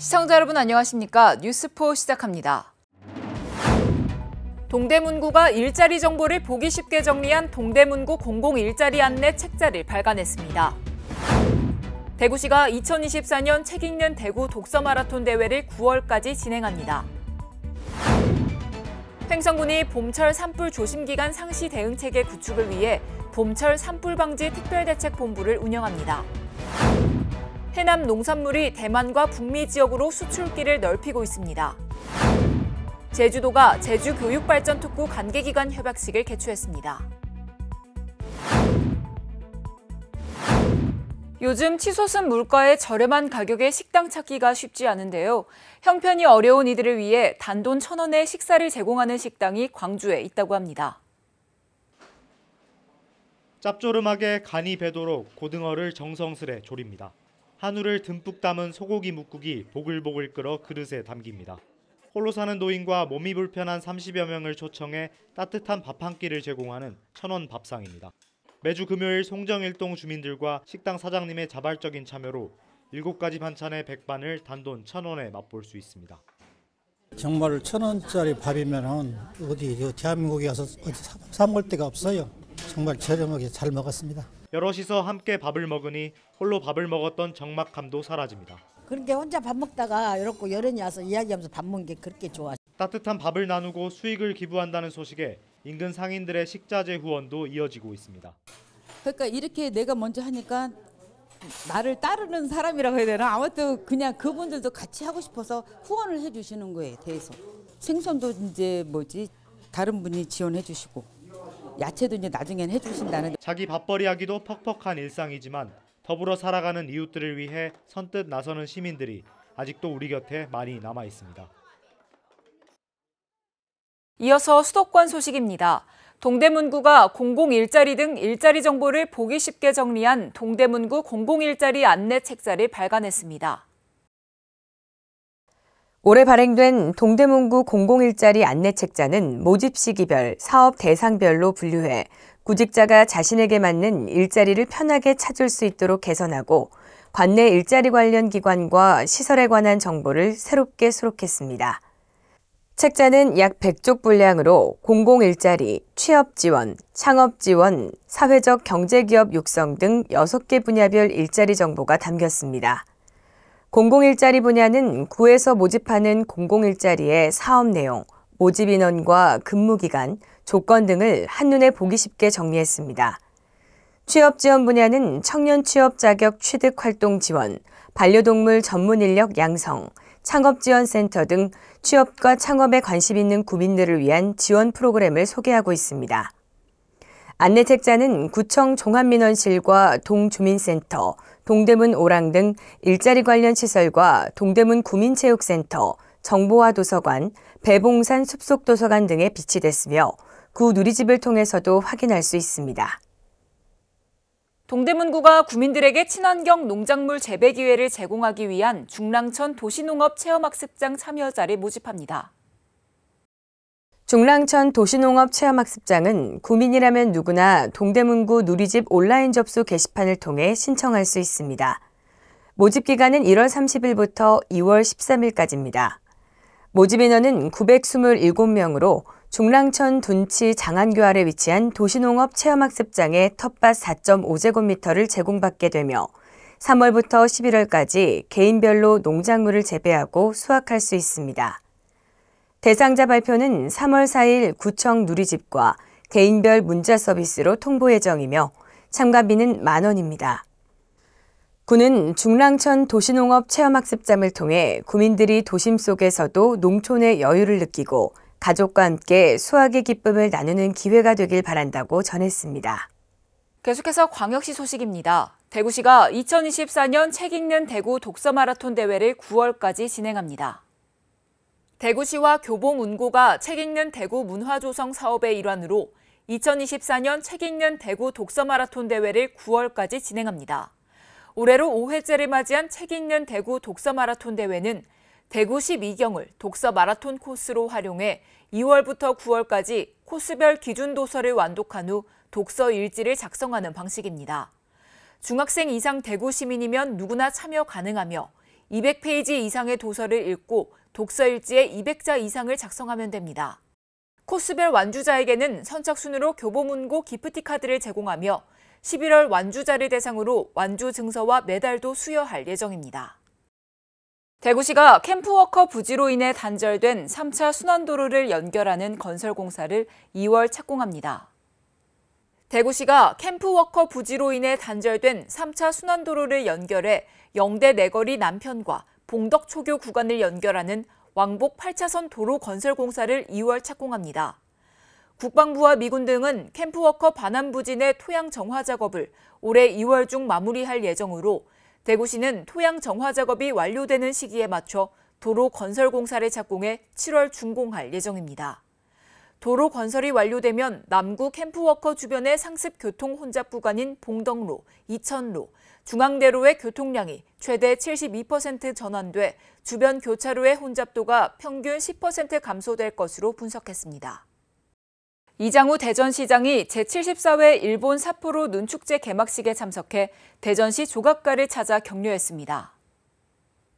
시청자 여러분 안녕하십니까? 뉴스포 시작합니다. 동대문구가 일자리 정보를 보기 쉽게 정리한 동대문구 공공일자리 안내 책자를 발간했습니다. 대구시가 2024년 책 읽는 대구 독서 마라톤 대회를 9월까지 진행합니다. 횡성군이 봄철 산불 조심기간 상시 대응체계 구축을 위해 봄철 산불 방지 특별대책본부를 운영합니다. 해남 농산물이 대만과 북미 지역으로 수출기를 넓히고 있습니다. 제주도가 제주교육발전특구 관계기관 협약식을 개최했습니다. 요즘 치솟은 물가에 저렴한 가격의 식당 찾기가 쉽지 않은데요. 형편이 어려운 이들을 위해 단돈 1,000원에 식사를 제공하는 식당이 광주에 있다고 합니다. 짭조름하게 간이 배도록 고등어를 정성스레 조립니다. 한우를 듬뿍 담은 소고기 묵국이 보글보글 끓어 그릇에 담깁니다. 홀로 사는 노인과 몸이 불편한 30여 명을 초청해 따뜻한 밥 한 끼를 제공하는 1,000원 밥상입니다. 매주 금요일 송정일동 주민들과 식당 사장님의 자발적인 참여로 7가지 반찬의 백반을 단돈 1,000원에 맛볼 수 있습니다. 정말 1,000원짜리 밥이면 어디 대한민국에 가서 어디 사 먹을 데가 없어요. 정말 저렴하게 잘 먹었습니다. 여럿이서 함께 밥을 먹으니 홀로 밥을 먹었던 적막함도 사라집니다. 그렇게 혼자 밥 먹다가 이렇게 여론이 와서 이야기하면서 밥 먹는 게 그렇게 좋아. 따뜻한 밥을 나누고 수익을 기부한다는 소식에 인근 상인들의 식자재 후원도 이어지고 있습니다. 그러니까 이렇게 내가 먼저 하니까 나를 따르는 사람이라고 해야 되나? 아무튼 그냥 그분들도 같이 하고 싶어서 후원을 해주시는 거에 대해서. 생선도 이제 다른 분이 지원해 주시고 야채도 이제 나중엔 해주신다는. 자기 밥벌이하기도 퍽퍽한 일상이지만 더불어 살아가는 이웃들을 위해 선뜻 나서는 시민들이 아직도 우리 곁에 많이 남아 있습니다. 이어서 수도권 소식입니다. 동대문구가 공공일자리 등 일자리 정보를 보기 쉽게 정리한 동대문구 공공일자리 안내 책자를 발간했습니다. 올해 발행된 동대문구 공공일자리 안내 책자는 모집 시기별, 사업 대상별로 분류해 구직자가 자신에게 맞는 일자리를 편하게 찾을 수 있도록 개선하고 관내 일자리 관련 기관과 시설에 관한 정보를 새롭게 수록했습니다. 책자는 약 100쪽 분량으로 공공일자리, 취업지원, 창업지원, 사회적 경제기업 육성 등 6개 분야별 일자리 정보가 담겼습니다. 공공일자리 분야는 구에서 모집하는 공공일자리의 사업 내용, 모집 인원과 근무기간, 조건 등을 한눈에 보기 쉽게 정리했습니다. 취업지원 분야는 청년 취업 자격 취득 활동 지원, 반려동물 전문 인력 양성, 창업지원센터 등 취업과 창업에 관심 있는 구민들을 위한 지원 프로그램을 소개하고 있습니다. 안내책자는 구청 종합민원실과 동주민센터, 동대문 오랑 등 일자리 관련 시설과 동대문 구민체육센터, 정보화 도서관, 배봉산 숲속도서관 등에 비치됐으며 구 누리집을 통해서도 확인할 수 있습니다. 동대문구가 구민들에게 친환경 농작물 재배 기회를 제공하기 위한 중랑천 도시농업 체험학습장 참여자를 모집합니다. 중랑천 도시농업 체험학습장은 구민이라면 누구나 동대문구 누리집 온라인 접수 게시판을 통해 신청할 수 있습니다. 모집 기간은 1월 30일부터 2월 13일까지입니다. 모집 인원은 927명으로 중랑천 둔치 장안교 아래 위치한 도시농업 체험학습장의 텃밭 4.5제곱미터를 제공받게 되며 3월부터 11월까지 개인별로 농작물을 재배하고 수확할 수 있습니다. 대상자 발표는 3월 4일 구청 누리집과 개인별 문자 서비스로 통보 예정이며 참가비는 만 원입니다. 구는 중랑천 도시농업 체험학습장을 통해 구민들이 도심 속에서도 농촌의 여유를 느끼고 가족과 함께 수확의 기쁨을 나누는 기회가 되길 바란다고 전했습니다. 계속해서 광역시 소식입니다. 대구시가 2024년 책 읽는 대구 독서 마라톤 대회를 9월까지 진행합니다. 대구시와 교보문고가 책 읽는 대구 문화조성 사업의 일환으로 2024년 책 읽는 대구 독서 마라톤 대회를 9월까지 진행합니다. 올해로 5회째를 맞이한 책 읽는 대구 독서 마라톤 대회는 대구시 미경을 독서 마라톤 코스로 활용해 2월부터 9월까지 코스별 기준 도서를 완독한 후 독서 일지를 작성하는 방식입니다. 중학생 이상 대구 시민이면 누구나 참여 가능하며 200페이지 이상의 도서를 읽고 독서 일지에 200자 이상을 작성하면 됩니다. 코스별 완주자에게는 선착순으로 교보문고 기프티카드를 제공하며 11월 완주자를 대상으로 완주 증서와 메달도 수여할 예정입니다. 대구시가 캠프워커 부지로 인해 단절된 3차 순환도로를 연결하는 건설 공사를 2월 착공합니다. 대구시가 캠프워커 부지로 인해 단절된 3차 순환도로를 연결해 영대 내거리 남편과 봉덕초교 구간을 연결하는 왕복 8차선 도로 건설 공사를 2월 착공합니다. 국방부와 미군 등은 캠프워커 반환 부지 내 토양 정화 작업을 올해 2월 중 마무리할 예정으로 대구시는 토양 정화 작업이 완료되는 시기에 맞춰 도로 건설 공사를 착공해 7월 준공할 예정입니다. 도로 건설이 완료되면 남구 캠프워커 주변의 상습 교통 혼잡 구간인 봉덕로, 이천로, 중앙대로의 교통량이 최대 72% 전환돼 주변 교차로의 혼잡도가 평균 10% 감소될 것으로 분석했습니다. 이장우 대전시장이 제74회 일본 삿포로 눈축제 개막식에 참석해 대전시 조각가를 찾아 격려했습니다.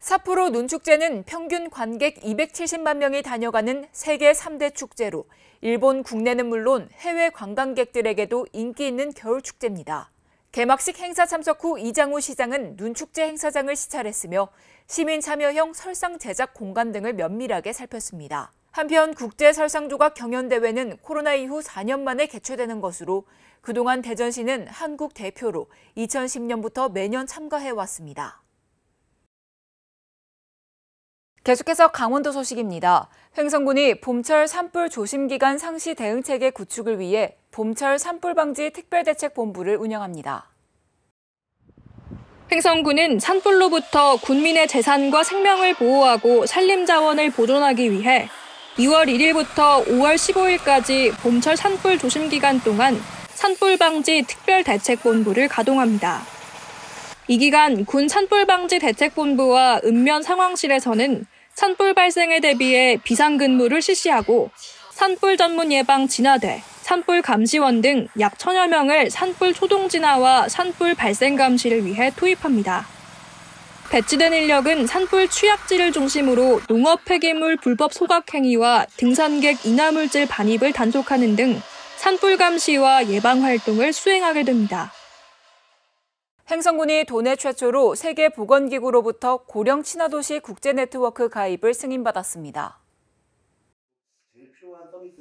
삿포로 눈축제는 평균 관객 270만 명이 다녀가는 세계 3대 축제로 일본 국내는 물론 해외 관광객들에게도 인기 있는 겨울축제입니다. 개막식 행사 참석 후 이장우 시장은 눈축제 행사장을 시찰했으며 시민 참여형 설상 제작 공간 등을 면밀하게 살폈습니다. 한편 국제설상조각 경연대회는 코로나 이후 4년 만에 개최되는 것으로 그동안 대전시는 한국 대표로 2010년부터 매년 참가해왔습니다. 계속해서 강원도 소식입니다. 횡성군이 봄철 산불 조심기간 상시 대응체계 구축을 위해 봄철 산불 방지 특별대책본부를 운영합니다. 횡성군은 산불로부터 군민의 재산과 생명을 보호하고 산림자원을 보존하기 위해 2월 1일부터 5월 15일까지 봄철 산불 조심 기간 동안 산불 방지 특별대책본부를 가동합니다. 이 기간 군 산불 방지 대책본부와 읍면 상황실에서는 산불 발생에 대비해 비상근무를 실시하고 산불 전문 예방 진화대, 산불 감시원 등 약 1000여 명을 산불 초동 진화와 산불 발생 감시를 위해 투입합니다. 배치된 인력은 산불 취약지를 중심으로 농업 폐기물 불법 소각 행위와 등산객 인화물질 반입을 단속하는 등 산불 감시와 예방 활동을 수행하게 됩니다. 횡성군이 도내 최초로 세계보건기구로부터 고령 친화도시 국제네트워크 가입을 승인받았습니다.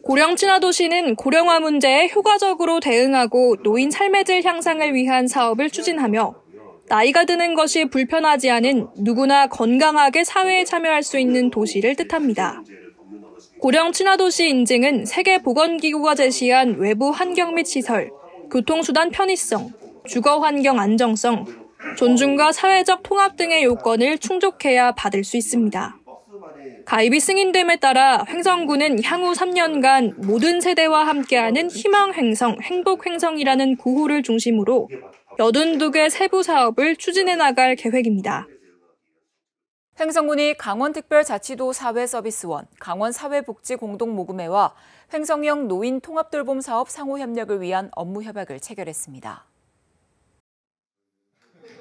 고령 친화도시는 고령화 문제에 효과적으로 대응하고 노인 삶의 질 향상을 위한 사업을 추진하며 나이가 드는 것이 불편하지 않은 누구나 건강하게 사회에 참여할 수 있는 도시를 뜻합니다. 고령 친화도시 인증은 세계보건기구가 제시한 외부 환경 및 시설, 교통수단 편의성, 주거환경 안정성, 존중과 사회적 통합 등의 요건을 충족해야 받을 수 있습니다. 가입이 승인됨에 따라 횡성군은 향후 3년간 모든 세대와 함께하는 희망횡성, 행복횡성이라는 구호를 중심으로 82개 세부 사업을 추진해 나갈 계획입니다. 횡성군이 강원특별자치도 사회서비스원, 강원사회복지공동모금회와 횡성형 노인 통합돌봄 사업 상호협력을 위한 업무 협약을 체결했습니다.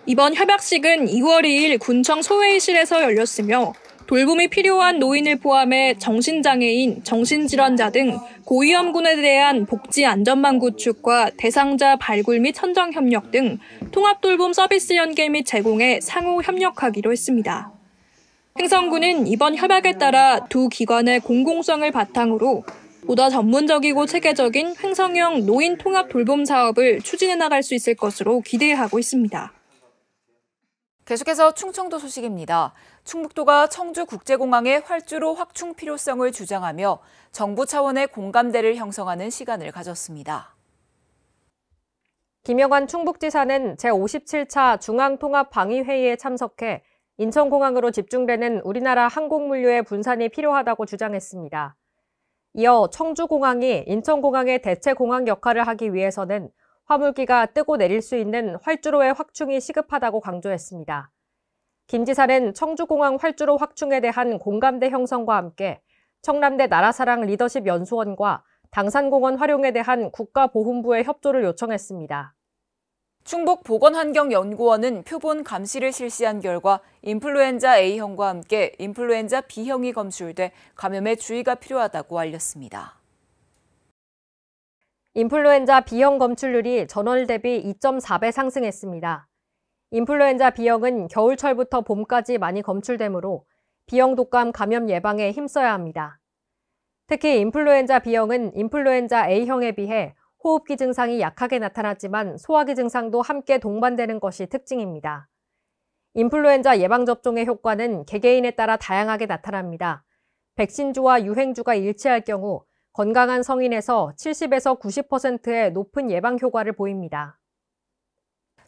이번 협약식은 2월 2일 군청 소회의실에서 열렸으며 돌봄이 필요한 노인을 포함해 정신장애인, 정신질환자 등 고위험군에 대한 복지 안전망 구축과 대상자 발굴 및 선정 협력 등 통합돌봄 서비스 연계 및 제공에 상호 협력하기로 했습니다. 횡성군은 이번 협약에 따라 두 기관의 공공성을 바탕으로 보다 전문적이고 체계적인 횡성형 노인 통합 돌봄 사업을 추진해 나갈 수 있을 것으로 기대하고 있습니다. 계속해서 충청도 소식입니다. 충북도가 청주국제공항의 활주로 확충 필요성을 주장하며 정부 차원의 공감대를 형성하는 시간을 가졌습니다. 김영환 충북지사는 제57차 중앙통합방위회의에 참석해 인천공항으로 집중되는 우리나라 항공물류의 분산이 필요하다고 주장했습니다. 이어 청주공항이 인천공항의 대체공항 역할을 하기 위해서는 화물기가 뜨고 내릴 수 있는 활주로의 확충이 시급하다고 강조했습니다. 김 지사는 청주공항 활주로 확충에 대한 공감대 형성과 함께 청남대 나라사랑 리더십 연수원과 당산공원 활용에 대한 국가보훈부의 협조를 요청했습니다. 충북보건환경연구원은 표본 감시를 실시한 결과 인플루엔자 A형과 함께 인플루엔자 B형이 검출돼 감염에 주의가 필요하다고 알렸습니다. 인플루엔자 B형 검출률이 전월 대비 2.4배 상승했습니다. 인플루엔자 B형은 겨울철부터 봄까지 많이 검출되므로 B형 독감 감염 예방에 힘써야 합니다. 특히 인플루엔자 B형은 인플루엔자 A형에 비해 호흡기 증상이 약하게 나타났지만 소화기 증상도 함께 동반되는 것이 특징입니다. 인플루엔자 예방접종의 효과는 개개인에 따라 다양하게 나타납니다. 백신주와 유행주가 일치할 경우 건강한 성인에서 70에서 90%의 높은 예방 효과를 보입니다.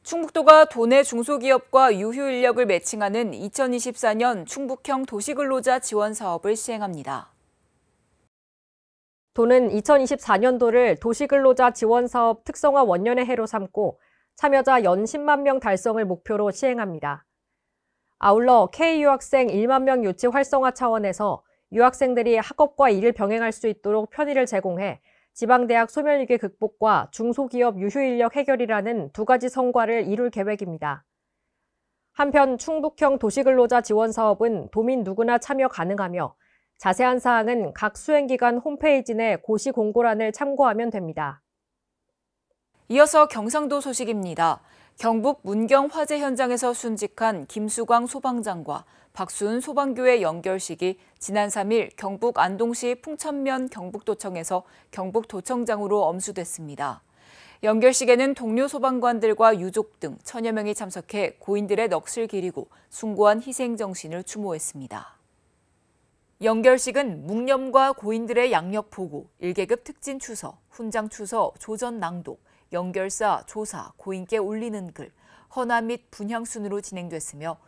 충북도가 도내 중소기업과 유휴 인력을 매칭하는 2024년 충북형 도시근로자 지원 사업을 시행합니다. 도는 2024년도를 도시근로자 지원사업 특성화 원년의 해로 삼고 참여자 연 10만 명 달성을 목표로 시행합니다. 아울러 K유학생 1만 명 유치 활성화 차원에서 유학생들이 학업과 일을 병행할 수 있도록 편의를 제공해 지방대학 소멸위기 극복과 중소기업 유휴인력 해결이라는 두 가지 성과를 이룰 계획입니다. 한편 충북형 도시근로자 지원 사업은 도민 누구나 참여 가능하며 자세한 사항은 각 수행기관 홈페이지 내 고시 공고란을 참고하면 됩니다. 이어서 경상도 소식입니다. 경북 문경 화재 현장에서 순직한 김수광 소방장과 박수은 소방교의 연결식이 지난 3일 경북 안동시 풍천면 경북도청에서 경북도청장으로 엄수됐습니다. 연결식에는 동료 소방관들과 유족 등 천여 명이 참석해 고인들의 넋을 기리고 숭고한 희생 정신을 추모했습니다. 연결식은 묵념과 고인들의 양력 보고, 1계급 특진 추서, 훈장 추서, 조전 낭독, 연결사, 조사, 고인께 올리는 글, 헌화 및 분향 순으로 진행됐으며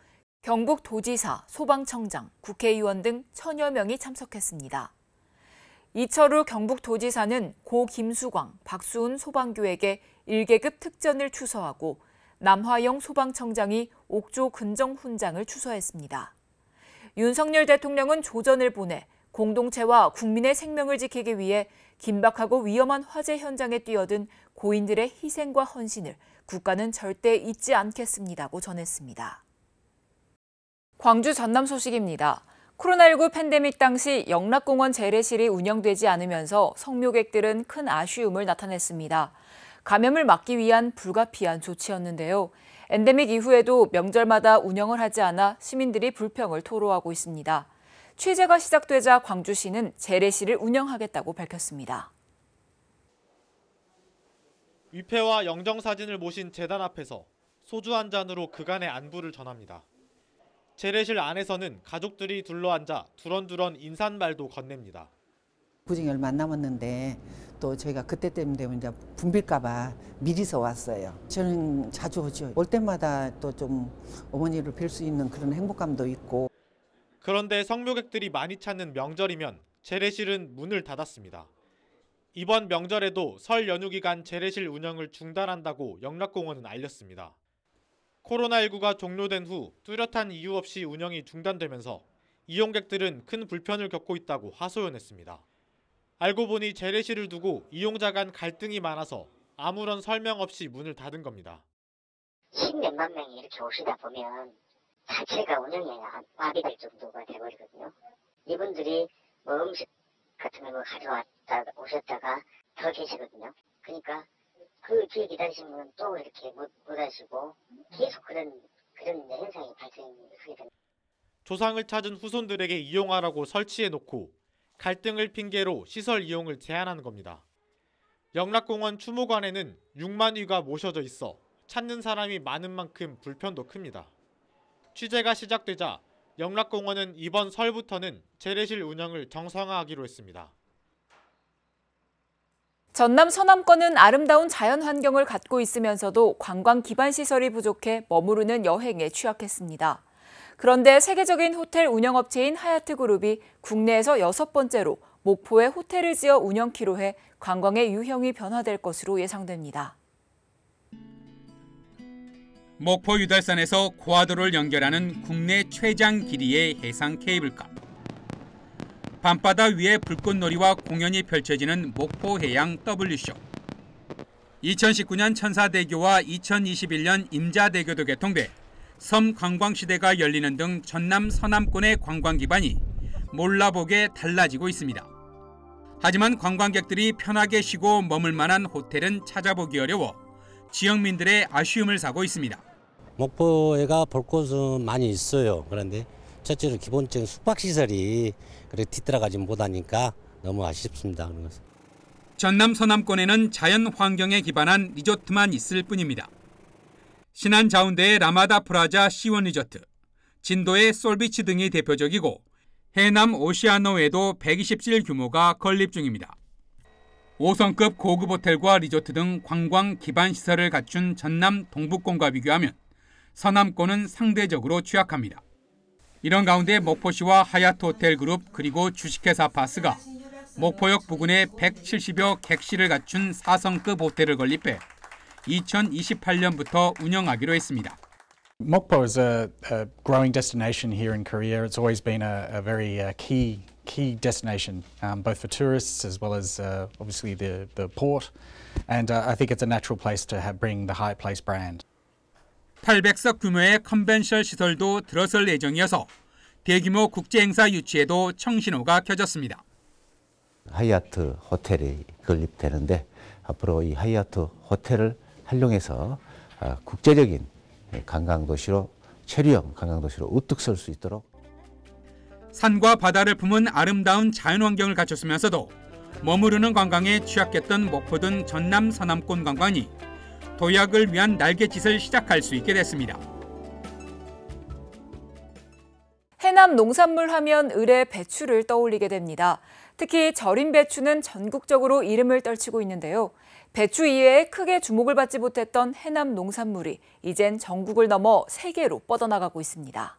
경북도지사, 소방청장, 국회의원 등 천여 명이 참석했습니다. 이철우 경북도지사는 고 김수광, 박수은 소방교에게 1계급 특전을 추서하고 남화영 소방청장이 옥조 근정 훈장을 추서했습니다. 윤석열 대통령은 조전을 보내 공동체와 국민의 생명을 지키기 위해 긴박하고 위험한 화재 현장에 뛰어든 고인들의 희생과 헌신을 국가는 절대 잊지 않겠습니다고 전했습니다. 광주 전남 소식입니다. 코로나19 팬데믹 당시 영락공원 재래실이 운영되지 않으면서 성묘객들은 큰 아쉬움을 나타냈습니다. 감염을 막기 위한 불가피한 조치였는데요. 엔데믹 이후에도 명절마다 운영을 하지 않아 시민들이 불평을 토로하고 있습니다. 취재가 시작되자 광주시는 재래시를 운영하겠다고 밝혔습니다. 위패와 영정사진을 모신 재단 앞에서 소주 한 잔으로 그간의 안부를 전합니다. 재래실 안에서는 가족들이 둘러앉아 두런두런 인사말도 건넵니다. 부정이 얼마 안 남았는데 또 저희가 그때 때문에 이제 붐빌까봐 미리서 왔어요. 저는 자주 오죠. 올 때마다 또 좀 어머니를 뵐 수 있는 그런 행복감도 있고. 그런데 성묘객들이 많이 찾는 명절이면 재래실은 문을 닫았습니다. 이번 명절에도 설 연휴 기간 재래실 운영을 중단한다고 영락공원은 알렸습니다. 코로나19가 종료된 후 뚜렷한 이유 없이 운영이 중단되면서 이용객들은 큰 불편을 겪고 있다고 하소연했습니다. 알고 보니 재래실을 두고 이용자 간 갈등이 많아서 아무런 설명 없이 문을 닫은 겁니다. 10몇만 명이 이렇게 오시다 보면 자체가 운영이 마비될 정도가 돼버리거든요. 이분들이 뭐 음식 같은 거 가져왔다 오셨다가 더 계시거든요. 그러니까 그 뒤에 기다리시는 분은 또 이렇게 못 하시고 계속 그런 현상이 발생하게 됩니다. 조상을 찾은 후손들에게 이용하라고 설치해놓고 갈등을 핑계로 시설 이용을 제한하는 겁니다. 영락공원 추모관에는 6만 위가 모셔져 있어 찾는 사람이 많은 만큼 불편도 큽니다. 취재가 시작되자 영락공원은 이번 설부터는 재래실 운영을 정상화하기로 했습니다. 전남 서남권은 아름다운 자연 환경을 갖고 있으면서도 관광 기반 시설이 부족해 머무르는 여행에 취약했습니다. 그런데 세계적인 호텔 운영업체인 하얏트그룹이 국내에서 6번째로 목포에 호텔을 지어 운영키로 해 관광의 유형이 변화될 것으로 예상됩니다. 목포 유달산에서 고화도를 연결하는 국내 최장 길이의 해상 케이블카. 밤바다 위에 불꽃놀이와 공연이 펼쳐지는 목포해양 W쇼. 2019년 천사대교와 2021년 임자대교도 개통돼 섬 관광시대가 열리는 등 전남 서남권의 관광 기반이 몰라보게 달라지고 있습니다. 하지만 관광객들이 편하게 쉬고 머물 만한 호텔은 찾아보기 어려워 지역민들의 아쉬움을 사고 있습니다. 목포에가 볼 곳은 많이 있어요. 그런데 첫째로 기본적인 숙박시설이 그렇게 뒤따라가지 못하니까 너무 아쉽습니다. 그런 것은. 전남 서남권에는 자연 환경에 기반한 리조트만 있을 뿐입니다. 신안 자운대의 라마다 프라자 C1 리조트, 진도의 솔비치 등이 대표적이고 해남 오시아노에도 120실 규모가 건립 중입니다. 5성급 고급 호텔과 리조트 등 관광 기반 시설을 갖춘 전남 동북권과 비교하면 서남권은 상대적으로 취약합니다. 이런 가운데 목포시와 하얏트 호텔 그룹 그리고 주식회사 파스가 목포역 부근에 170여 객실을 갖춘 4성급 호텔을 건립해 2028년부터 운영하기로 했습니다. Mokpo is a growing destination here in Korea. It's always been a very key destination, both for tourists as well as obviously the port. And I think it's a natural place to bring the Hyatt Place brand. 800석 규모의 컨벤션 시설도 들어설 예정이어서 대규모 국제 행사 유치에도 청신호가 켜졌습니다. 하얏트 호텔이 건립되는데 앞으로 이 하얏트 호텔을 활용해서 국제적인 관광도시로 체류형 관광도시로 우뚝 설 수 있도록 산과 바다를 품은 아름다운 자연환경을 갖췄으면서도 머무르는 관광에 취약했던 목포 등 전남 서남권 관광이 도약을 위한 날갯짓을 시작할 수 있게 됐습니다. 해남 농산물 하면 을의 배추를 떠올리게 됩니다. 특히 절임 배추는 전국적으로 이름을 떨치고 있는데요. 배추 이외에 크게 주목을 받지 못했던 해남 농산물이 이젠 전국을 넘어 세계로 뻗어나가고 있습니다.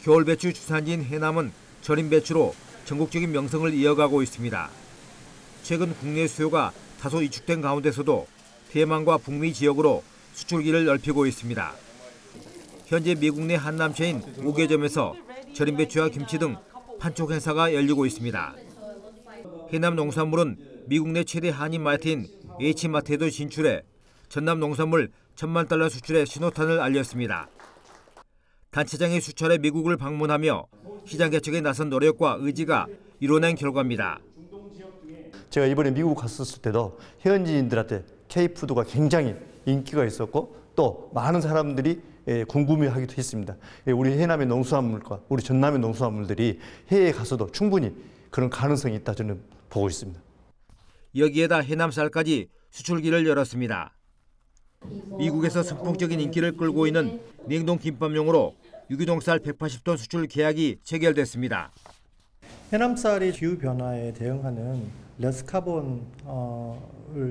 겨울배추 주산지인 해남은 절임 배추로 전국적인 명성을 이어가고 있습니다. 최근 국내 수요가 다소 위축된 가운데서도 대만과 북미 지역으로 수출기를 넓히고 있습니다. 현재 미국 내 한남체인 5개점에서 절임 배추와 김치 등 판촉 행사가 열리고 있습니다. 해남 농산물은 미국 내 최대 한인마트인 H마트에도 진출해 전남 농산물 1,000만 달러 수출의 신호탄을 알렸습니다. 단체장의 수차례 미국을 방문하며 시장 개척에 나선 노력과 의지가 이뤄낸 결과입니다. 제가 이번에 미국 갔었을 때도 현지인들한테 K푸드가 굉장히 인기가 있었고 또 많은 사람들이 궁금해하기도 했습니다. 우리 해남의 농수산물과 우리 전남의 농수산물들이 해외에 가서도 충분히 그런 가능성이 있다 저는 보고 있습니다. 여기에다 해남쌀까지 수출기를 열었습니다. 미국에서 선풍적인 인기를 끌고 있는 냉동김밥용으로 유기농쌀 180톤 수출 계약이 체결됐습니다. 해남쌀이 기후변화에 대응하는 레스카본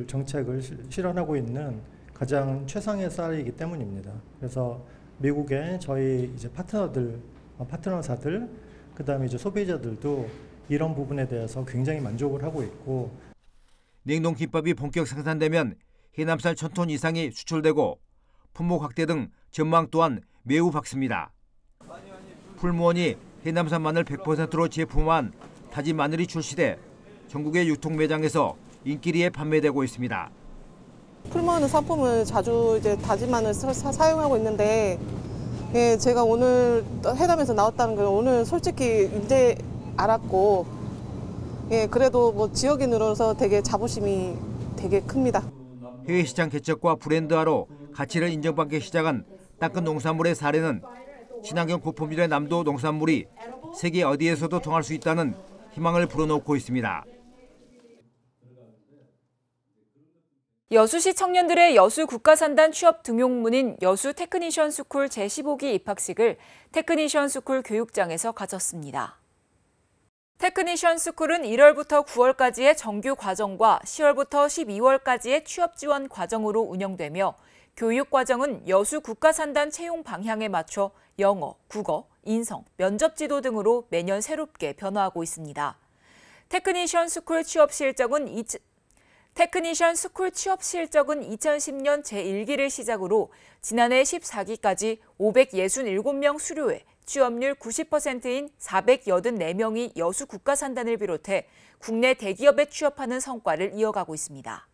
정책을 실현하고 있는 가장 최상의 쌀이기 때문입니다. 그래서 미국의 저희 이제 파트너사들, 그다음에 이제 소비자들도 이런 부분에 대해서 굉장히 만족을 하고 있고. 냉동김밥이 본격 생산되면 해남쌀 1,000톤 이상이 수출되고 품목 확대 등 전망 또한 매우 밝습니다. 풀무원이 해남산 마늘 100%로 제품화한 다진 마늘이 출시돼 전국의 유통 매장에서 인기리에 판매되고 있습니다. 풀무원 상품을 자주 이제 다진 마늘 사용하고 있는데 제가 오늘 해남에서 나왔다는 걸 오늘 솔직히 이제 알았고 그래도 뭐 지역인으로서 되게 자부심이 되게 큽니다. 해외 시장 개척과 브랜드화로 가치를 인정받기 시작한 땅끝 농산물의 사례는 친환경 고품질의 남도 농산물이 세계 어디에서도 통할 수 있다는 희망을 불어넣고 있습니다. 여수시 청년들의 여수 국가산단 취업 등용문인 여수 테크니션 스쿨 제15기 입학식을 테크니션 스쿨 교육장에서 가졌습니다. 테크니션 스쿨은 1월부터 9월까지의 정규 과정과 10월부터 12월까지의 취업 지원 과정으로 운영되며 교육 과정은 여수 국가산단 채용 방향에 맞춰 영어, 국어, 인성, 면접 지도 등으로 매년 새롭게 변화하고 있습니다. 테크니션 스쿨 취업 실적은 2010년 제1기를 시작으로 지난해 14기까지 567명 수료해 취업률 90%인 484명이 여수 국가산단을 비롯해 국내 대기업에 취업하는 성과를 이어가고 있습니다.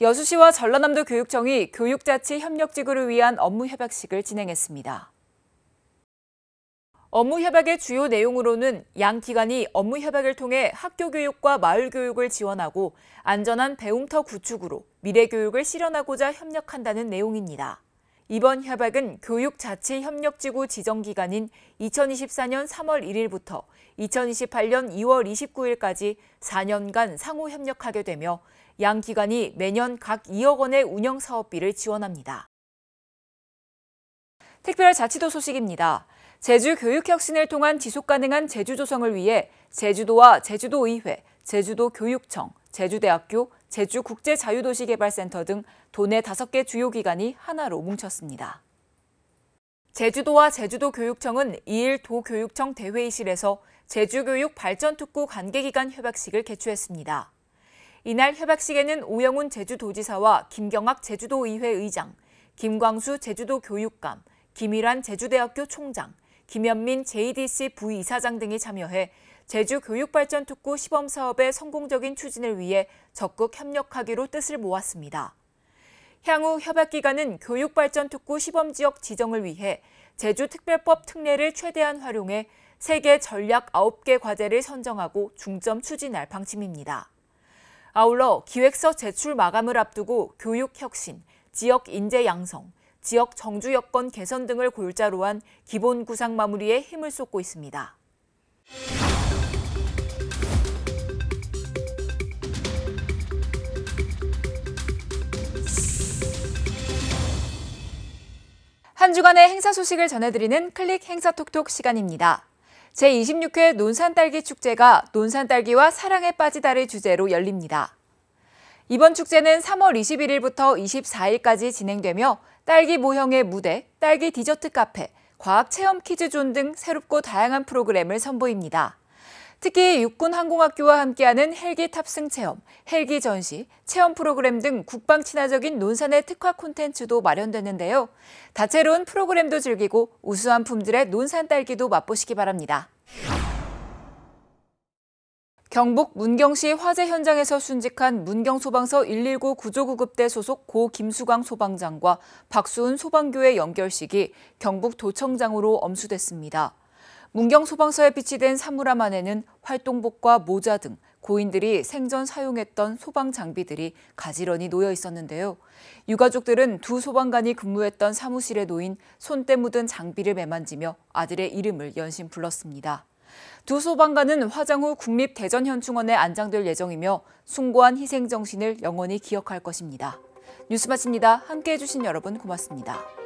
여수시와 전라남도 교육청이 교육자치 협력지구를 위한 업무 협약식을 진행했습니다. 업무 협약의 주요 내용으로는 양 기관이 업무 협약을 통해 학교 교육과 마을 교육을 지원하고 안전한 배움터 구축으로 미래 교육을 실현하고자 협력한다는 내용입니다. 이번 협약은 교육자치협력지구 지정기간인 2024년 3월 1일부터 2028년 2월 29일까지 4년간 상호 협력하게 되며 양 기관이 매년 각 2억 원의 운영 사업비를 지원합니다. 특별자치도 소식입니다. 제주 교육혁신을 통한 지속가능한 제주 조성을 위해 제주도와 제주도의회, 제주도교육청, 제주대학교, 제주국제자유도시개발센터 등 도내 5개 주요 기관이 하나로 뭉쳤습니다. 제주도와 제주도교육청은 2일 도교육청 대회의실에서 제주교육 발전특구 관계기관 협약식을 개최했습니다. 이날 협약식에는 오영훈 제주도지사와 김경학 제주도의회 의장, 김광수 제주도교육감, 김일환 제주대학교 총장, 김현민 JDC 부이사장 등이 참여해 제주교육발전특구 시범사업의 성공적인 추진을 위해 적극 협력하기로 뜻을 모았습니다. 향후 협약기관은 교육발전특구 시범지역 지정을 위해 제주특별법 특례를 최대한 활용해 세계 전략 9개 과제를 선정하고 중점 추진할 방침입니다. 아울러 기획서 제출 마감을 앞두고 교육혁신, 지역 인재 양성, 지역 정주 여건 개선 등을 골자로 한 기본 구상 마무리에 힘을 쏟고 있습니다. 한 주간의 행사 소식을 전해드리는 클릭 행사톡톡 시간입니다. 제26회 논산딸기 축제가 논산딸기와 사랑에 빠지다를 주제로 열립니다. 이번 축제는 3월 21일부터 24일까지 진행되며 딸기 모형의 무대, 딸기 디저트 카페, 과학 체험 퀴즈존 등 새롭고 다양한 프로그램을 선보입니다. 특히 육군항공학교와 함께하는 헬기 탑승 체험, 헬기 전시, 체험 프로그램 등 국방 친화적인 논산의 특화 콘텐츠도 마련되는데요. 다채로운 프로그램도 즐기고 우수한 품질의 논산 딸기도 맛보시기 바랍니다. 경북 문경시 화재 현장에서 순직한 문경소방서 119 구조구급대 소속 고 김수광 소방장과 박수은 소방교의 연결식이 경북도청장으로 엄수됐습니다. 문경소방서에 비치된 사물함 안에는 활동복과 모자 등 고인들이 생전 사용했던 소방 장비들이 가지런히 놓여 있었는데요. 유가족들은 두 소방관이 근무했던 사무실에 놓인 손때 묻은 장비를 매만지며 아들의 이름을 연신 불렀습니다. 두 소방관은 화장 후 국립대전현충원에 안장될 예정이며 숭고한 희생 정신을 영원히 기억할 것입니다. 뉴스 마칩니다. 함께해 주신 여러분 고맙습니다.